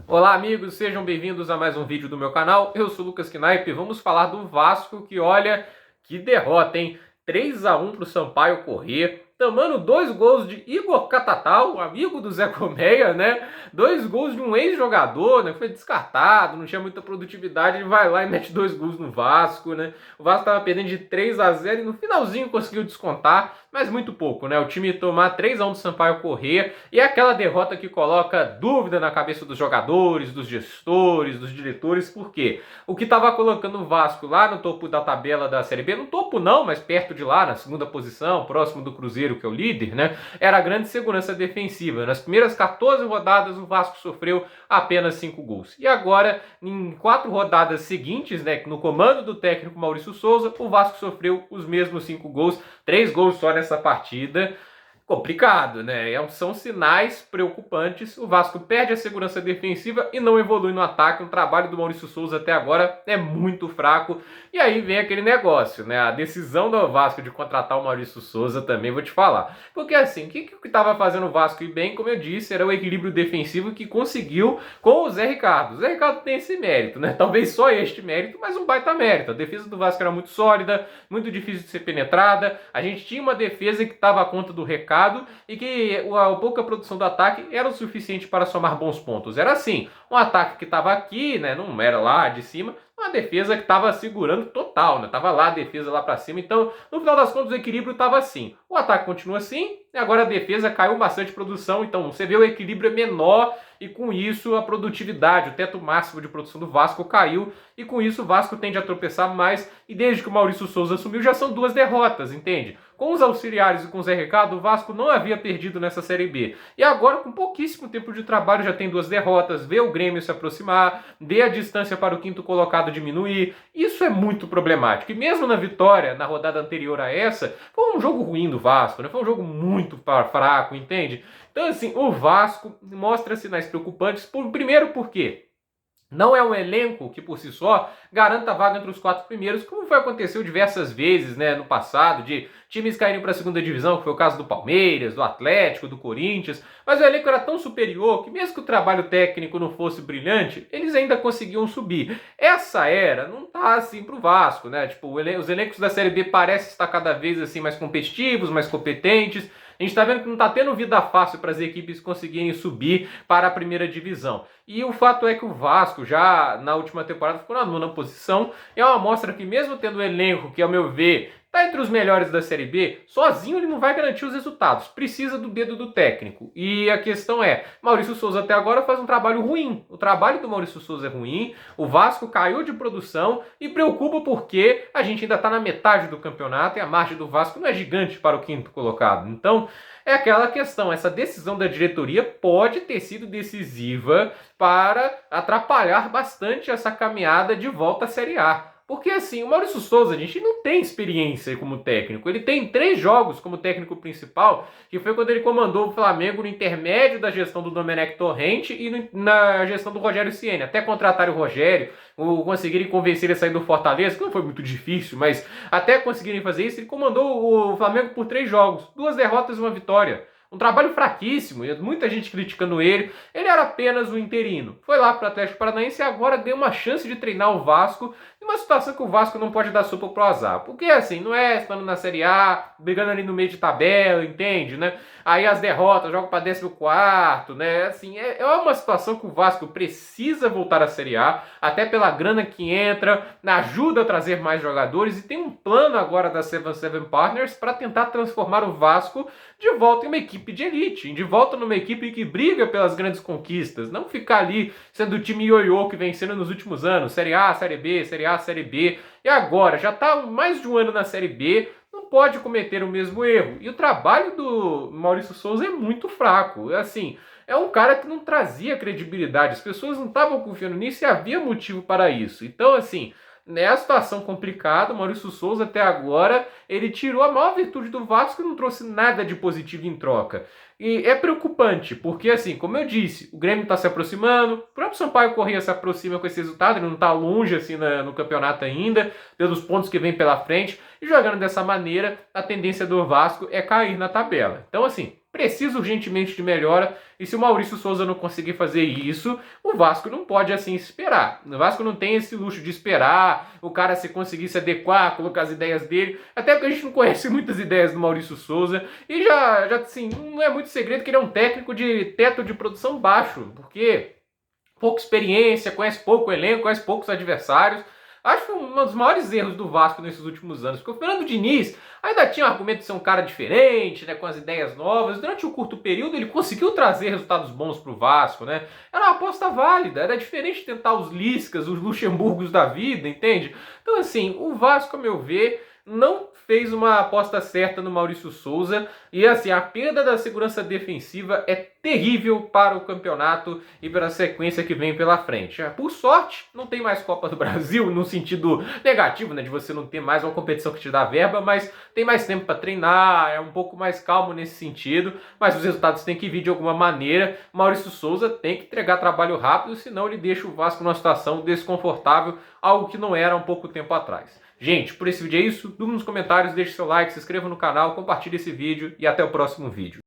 Olá amigos, sejam bem-vindos a mais um vídeo do meu canal. Eu sou o Lucas Knaip e vamos falar do Vasco que, olha, que derrota, hein? 3-1 para o Sampaio Corrêa, tomando 2 gols de Igor Catatal, amigo do Zé Colmeia, né? 2 gols de um ex-jogador, né? Foi descartado, não tinha muita produtividade, ele vai lá e mete 2 gols no Vasco, né? O Vasco estava perdendo de 3-0 e no finalzinho conseguiu descontar, mas muito pouco, né? O time tomar 3-1 do Sampaio Corrêa e aquela derrota que coloca dúvida na cabeça dos jogadores, dos gestores, dos diretores, por quê? O que estava colocando o Vasco lá no topo da tabela da Série B, no topo não, mas perto de lá, na segunda posição, próximo do Cruzeiro, que é o líder, né? Era a grande segurança defensiva. Nas primeiras 14 rodadas, o Vasco sofreu apenas 5 gols. E agora, em 4 rodadas seguintes, né, no comando do técnico Maurício Souza, o Vasco sofreu os mesmos 5 gols, 3 gols só nessa partida. Complicado, né? São sinais preocupantes. O Vasco perde a segurança defensiva e não evolui no ataque. O trabalho do Maurício Souza até agora é muito fraco. E aí vem aquele negócio, né? A decisão do Vasco de contratar o Maurício Souza também vou te falar. Porque assim, o que estava fazendo o Vasco ir bem, como eu disse, era o equilíbrio defensivo que conseguiu com o Zé Ricardo. O Zé Ricardo tem esse mérito, né? Talvez só este mérito, mas um baita mérito. A defesa do Vasco era muito sólida, muito difícil de ser penetrada. A gente tinha uma defesa que estava à conta do recado e que a pouca produção do ataque era o suficiente para somar bons pontos. Era assim, um ataque que estava aqui, né, não era lá de cima, uma defesa que estava segurando total, né? Tava lá a defesa lá para cima. Então, no final das contas, o equilíbrio estava assim. O ataque continua assim, e agora a defesa caiu bastante produção. Então, você vê o equilíbrio é menor e com isso a produtividade, o teto máximo de produção do Vasco caiu e com isso o Vasco tende a tropeçar mais. E desde que o Maurício Souza assumiu já são 2 derrotas, entende? Com os auxiliares e com o Zé Ricardo, o Vasco não havia perdido nessa Série B. E agora, com pouquíssimo tempo de trabalho, já tem 2 derrotas, vê o Grêmio se aproximar, vê a distância para o 5º colocado diminuir. Isso é muito problemático. E mesmo na vitória, na rodada anterior a essa, foi um jogo ruim do Vasco, né? Foi um jogo muito fraco, entende? Então, assim, o Vasco mostra sinais preocupantes, primeiro porque não é um elenco que, por si só, garanta a vaga entre os 4 primeiros, como foi aconteceu diversas vezes, né, no passado, de times caírem para a segunda divisão, que foi o caso do Palmeiras, do Atlético, do Corinthians, mas o elenco era tão superior que mesmo que o trabalho técnico não fosse brilhante, eles ainda conseguiam subir. Essa era não tá assim pro Vasco, né? Tipo, os elencos da Série B parecem estar cada vez assim mais competitivos, mais competentes. A gente está vendo que não está tendo vida fácil para as equipes conseguirem subir para a primeira divisão. E o fato é que o Vasco, já na última temporada, ficou na 9ª posição. É uma amostra que, mesmo tendo um elenco que, ao meu ver, está entre os melhores da Série B, sozinho ele não vai garantir os resultados. Precisa do dedo do técnico. E a questão é, Maurício Souza até agora faz um trabalho ruim. O trabalho do Maurício Souza é ruim, o Vasco caiu de produção e preocupa porque a gente ainda está na metade do campeonato e a margem do Vasco não é gigante para o 5º colocado. Então, é aquela questão, essa decisão da diretoria pode ter sido decisiva para atrapalhar bastante essa caminhada de volta à Série A. Porque assim, o Maurício Souza, a gente não tem experiência como técnico. Ele tem 3 jogos como técnico principal, que foi quando ele comandou o Flamengo no intermédio da gestão do Domenech Torrente e na gestão do Rogério Ceni. Até contratar o Rogério, conseguirem convencer ele a sair do Fortaleza, que não foi muito difícil, mas até conseguirem fazer isso, ele comandou o Flamengo por 3 jogos. 2 derrotas e 1 vitória. Um trabalho fraquíssimo, muita gente criticando ele. Ele era apenas um interino. Foi lá para o Atlético Paranaense e agora deu uma chance de treinar o Vasco em uma situação que o Vasco não pode dar sopa pro azar. Porque assim, não é estando na Série A, brigando ali no meio de tabela, entende, né? Aí as derrotas, joga para 14º, né? Assim, é uma situação que o Vasco precisa voltar à Série A, até pela grana que entra, ajuda a trazer mais jogadores e tem um plano agora da 77 Partners para tentar transformar o Vasco de volta em uma equipe de elite, de volta numa equipe que briga pelas grandes conquistas, não ficar ali sendo o time ioiô que vem sendo nos últimos anos, Série A, Série B, Série A, Série B, e agora já está mais de um ano na Série B, não pode cometer o mesmo erro. E o trabalho do Maurício Souza é muito fraco, assim, é um cara que não trazia credibilidade, as pessoas não estavam confiando nisso e havia motivo para isso. Então, assim, é a situação complicada. O Maurício Souza até agora ele tirou a maior virtude do Vasco e não trouxe nada de positivo em troca. E é preocupante, porque assim, como eu disse, o Grêmio está se aproximando, o próprio Sampaio Corrêa se aproxima com esse resultado, ele não está longe assim no campeonato ainda, pelos pontos que vem pela frente, e jogando dessa maneira, a tendência do Vasco é cair na tabela. Então assim, precisa urgentemente de melhora, e se o Maurício Souza não conseguir fazer isso, o Vasco não pode assim esperar. O Vasco não tem esse luxo de esperar o cara se conseguir se adequar, colocar as ideias dele, até porque a gente não conhece muitas ideias do Maurício Souza, e já assim, não é muito segredo que ele é um técnico de teto de produção baixo, porque pouca experiência, conhece pouco o elenco, conhece poucos adversários. Acho que foi um dos maiores erros do Vasco nesses últimos anos, porque o Fernando Diniz ainda tinha o argumento de ser um cara diferente, né, com as ideias novas. Durante um curto período ele conseguiu trazer resultados bons para o Vasco, né? Era uma aposta válida, era diferente de tentar os Liscas, os Luxemburgos da vida, entende? Então assim, o Vasco, a meu ver, não fez uma aposta certa no Maurício Souza e assim, a perda da segurança defensiva é terrível para o campeonato e para a sequência que vem pela frente. Por sorte, não tem mais Copa do Brasil no sentido negativo, né, de você não ter mais uma competição que te dá verba, mas tem mais tempo para treinar, é um pouco mais calmo nesse sentido, mas os resultados têm que vir de alguma maneira. Maurício Souza tem que entregar trabalho rápido, senão ele deixa o Vasco numa situação desconfortável, algo que não era há um pouco tempo atrás. Gente, por esse vídeo é isso. Dúvida nos comentários, deixe seu like, se inscreva no canal, compartilhe esse vídeo e até o próximo vídeo.